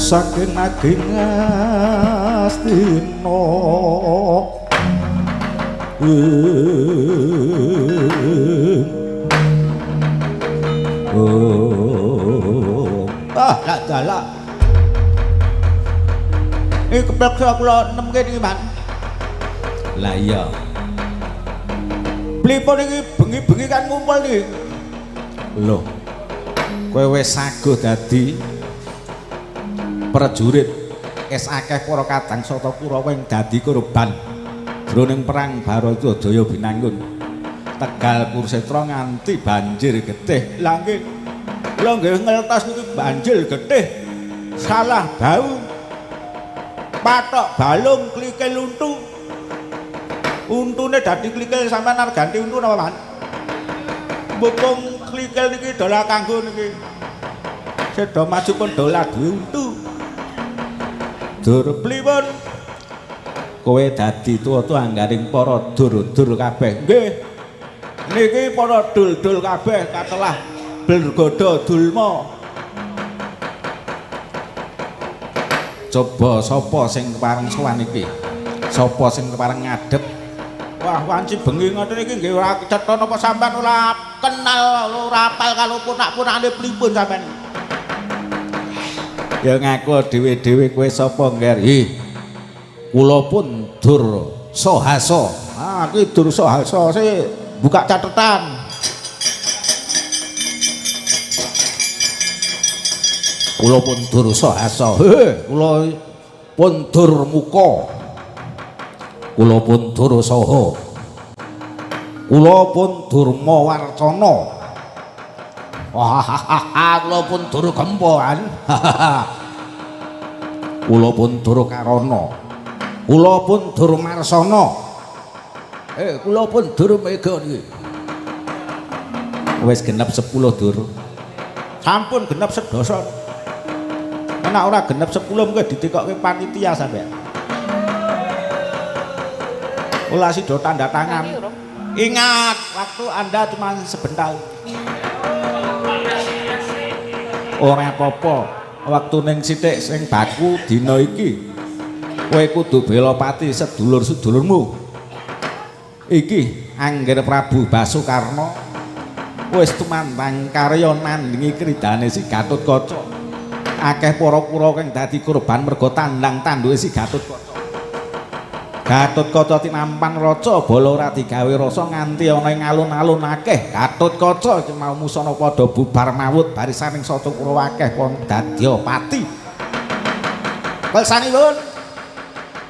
saking ageng Astina lak dalak iki kepeksa kula nemke niki Man lah iya pripun iki bengi-bengi kan ngumpul niki lho kowe wis saguh dadi prajurit es akeh para kadang sata Kurawa ing dadi korban jroning perang Baratadaya binangun Tegal Kursetra nganti banjir getih lha nggih kula nggih ngeltos niki banjir getih salah bau patok balung klikil untune dadi klikil sampean arep ganti untu napa Man mumpung klikil niki dola kanggo niki sedo maju pun dola duwe untu dur pripun kowe dadi tuwa-tuwa anggaring para dur-dur kabeh nggih niki para dul-dul kabeh katelah bergoda dulma coba sapa sing kepareng sowan iki sapa sing kepareng ngadep wah wanci bengi ngoten iki nggih ora cetha napa sampean ora kenal ora apal kalau punak-punakane pripun sampean ya ngaku dhewe-dhewe kowe sapa ngger kula pun Dur Sahasa iki Dur Sahasa sih buka catatan kula pun Dur Sahasa kula pun Dur Muka kula pun Dur Saha kula pun Durma Warcana kula pun Dur Gempoan kula pun Dur Karana kula pun Dur Marsana kula pun Dur Mega niki wis genep 10 Dur sampun genep sedasa nek ora genep 10 mengko ditikokke panitia sampean ula sida tanda tangan ingat waktu Anda cuma sebentar ora apa-apa waktu ning sithik sing baku dina iki kowe kudu bela pati sedulur-sedulurmu iki Angger Prabu Basukarna wis tumandang karya nandingi kridane si Gatotkaca akeh para Kurawa kang dadi korban merga tandang tanduke si Gatotkaca Gatotkaca tinampan raca bala ora digawe rasa nganti ana ing alun-alun akeh Gatotkaca iki mau musana padha bubar mawut barisaning Sata Kurawa akeh wong dadya pati pelsanipun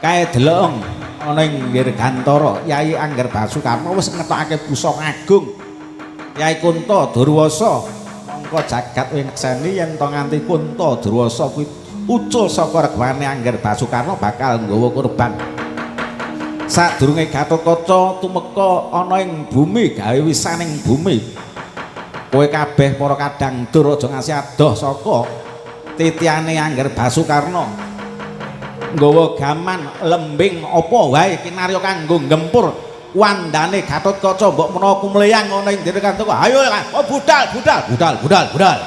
kae delok ana ing Wirgantara Yai Angger Basukarna wis ngetokake pusaka agung Yai Kunta Durwasa mongko jagat wengseni yen to nganti Kunta Durwasa kuwi ucul saka regane Angger Basukarna bakal nggawa korban sadurunge Gatotkaca tumeka ana ing bumi gawe wisaning bumi kowe kabeh para kadang dur aja ngasih adoh saka titiane Angger Basukarna nggawa gaman lembing apa wae kinarya kanggo gempur wandane Gatotkaca mbok menawa kumleyang ana ing dene Gatotkaca ayo budal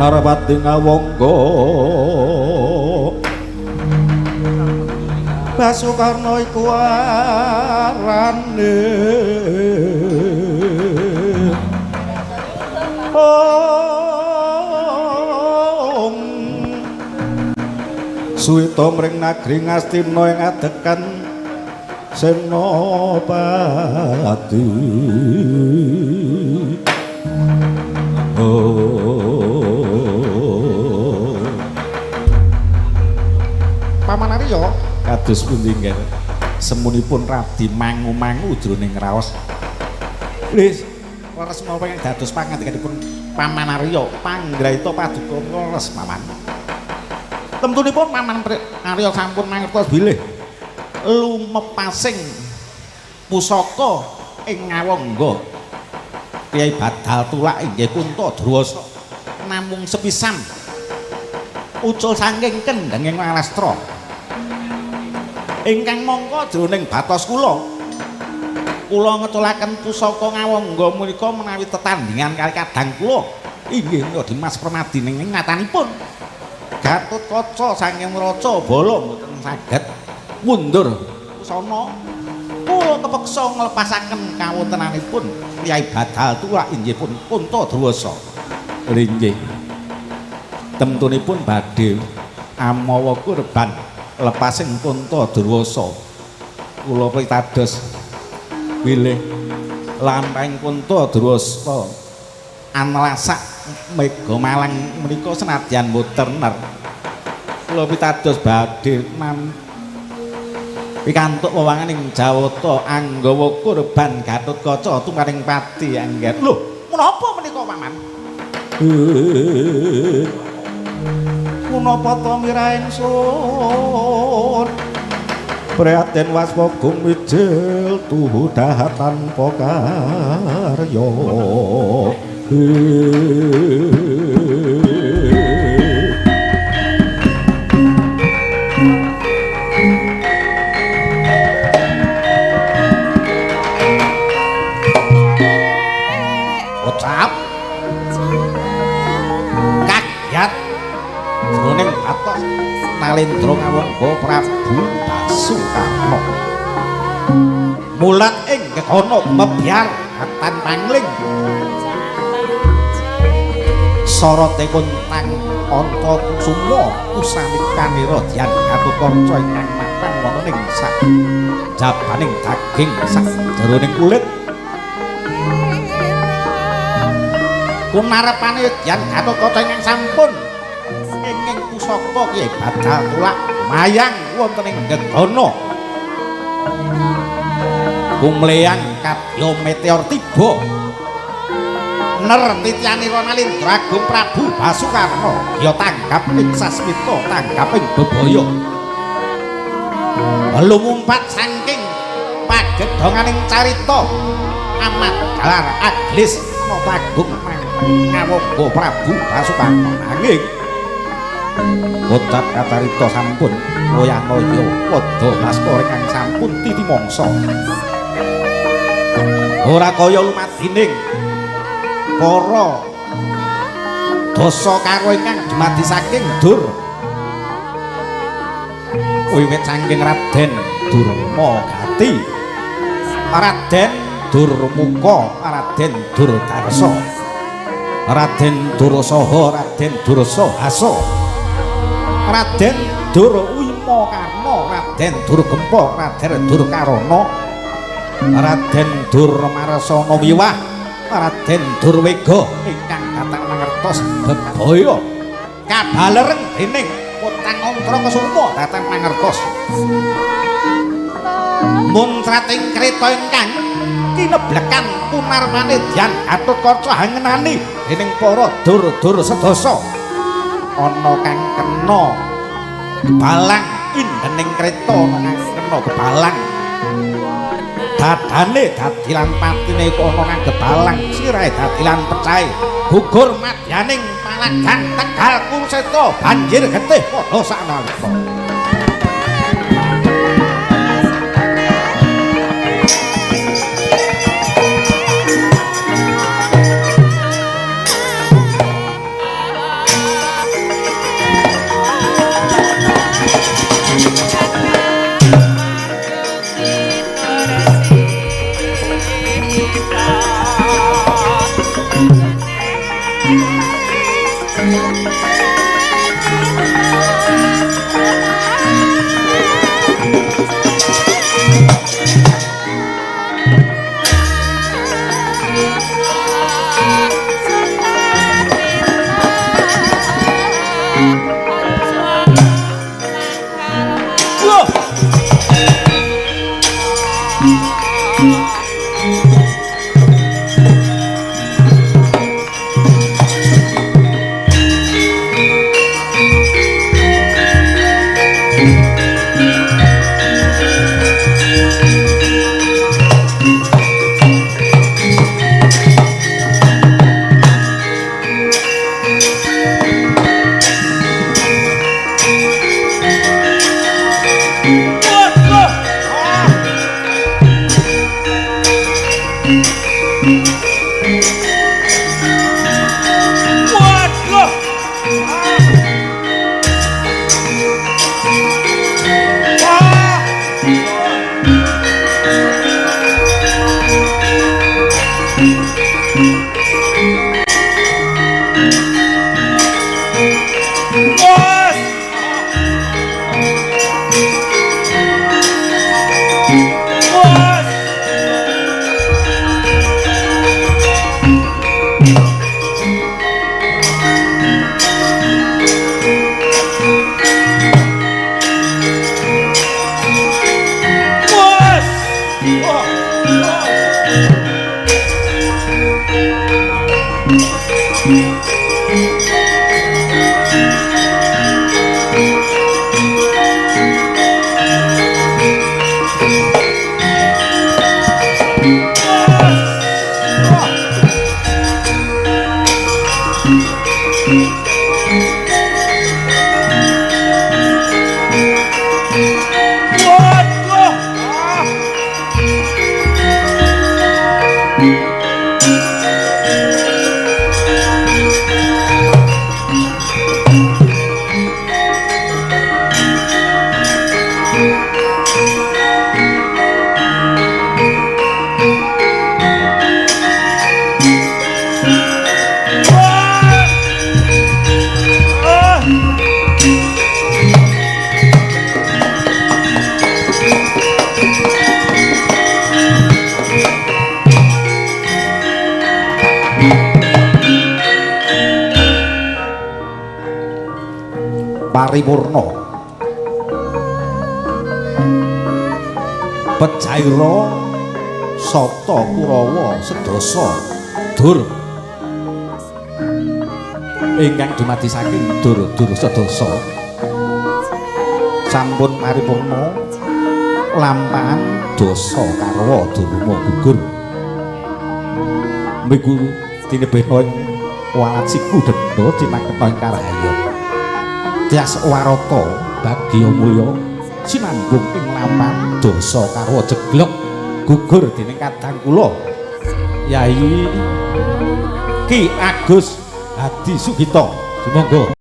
Narpati ngawangga Basukarna iku arane Suwita mring nagri Ngastina ing adekan Senopati Paman Arya kados pundi nggih semunipun radi mangu-mangu jroning raos wis leres menapa ingkang dados pangandikanipun Paman Arya panggraita paduka leres paman temtunipun Paman Arya sampun mangertos bilih lumepasing pusaka ing ngawangga Kyai Badal Tulak inggih Kunto Drwasa namung sepisan ucul saking kendhenging Malastra ingkang mangka jroning batos kula ngetulaken pusaka ngawangga menika menawi tetandhingan kali kadang kula inggih menika Dimas Permadi ning ngatanipun Gatotkaca saking Raja Bala mboten saged mundur sana kula kepeksa nglepasaken kawontenanipun Kyai Badal Tulak inggih pun Kunto Drwasa inggih temtunipun badhe amawa kurban lepasing Kunto Drwasa kula pitados bilih lampahing Kunto Drwasa anlasak mega malang menika senadyan mboten ner kula pitados badhe pikantuk wewangan ing Jawata anggawa kurban Gatotkaca tumaring pati angger lho menapa menika paman punapa ta mira ingsun prihatin waspa gumijil tuhu dahat tanpa karya ucap kagyat jroning batos Nalendra ngawangga Prabu Basukarna mulat ing gegana mebyar hatan pangling sorote kuntang anta kusuma usamikanira Dyan Gatotkaca ingkang mapan wonten ing sak jabaning daging sak jeroning kulit kunarepane Dyan Gatotkaca ingkang sampun ingkang pusaka Kyai Badal Tulak mayang wonten ing gegana kumleyang kadya meteor tiba ner tityanira Nalindra Agung Prabu Basukarna ya tanggap ing sasmita tanggap ing bebaya lumumpat saking pagedhonganing carita amat dalar aglis nata agung ngawangga Prabu Basukarna nanging kocat kacarita sampun loyanoya padha baskara kang sampun titimangsa ora kaya lumadining para dosa karo ingkang dumadi saking dur wiwit saking Raden Durmagati Raden Durmuka Raden Durdarsa Raden Dursaha Raden Dursahasa Raden Durwimakarna Raden Durgempa Raden Durkarana Raden Durmarsana Wiwah Raden Durwega ingkang datang mangertos bebaya kabalereng dening Potang Ontra Kesuma datang mangertos muntrating kreta ingkang kineblekan Punarmanedyan Gatotkaca hangenani dening para dur-dur sedasa ana kang kena kebalang indening kreta ana kang kena kebalang dadane dadilan patine ana kang kebalang sirahe dadilan pecahe gugur madyaning palagan Tegal Kurseta banjir getih padha sanalika paripurna mlebet Jaira Sata Kurawa sedasa dur ingkang dumadi saking dur-dur sedasa sampun paripurna lampahan dosa karwa durma gugur miku tinebena ing walat siku denda tinaketa ing karahayan tias warata bagya mulya sinambung ing lampahan dosa karwa jeglok gugur dening kadang kula Yai Ki Agus Hadi Sugito. Sumangga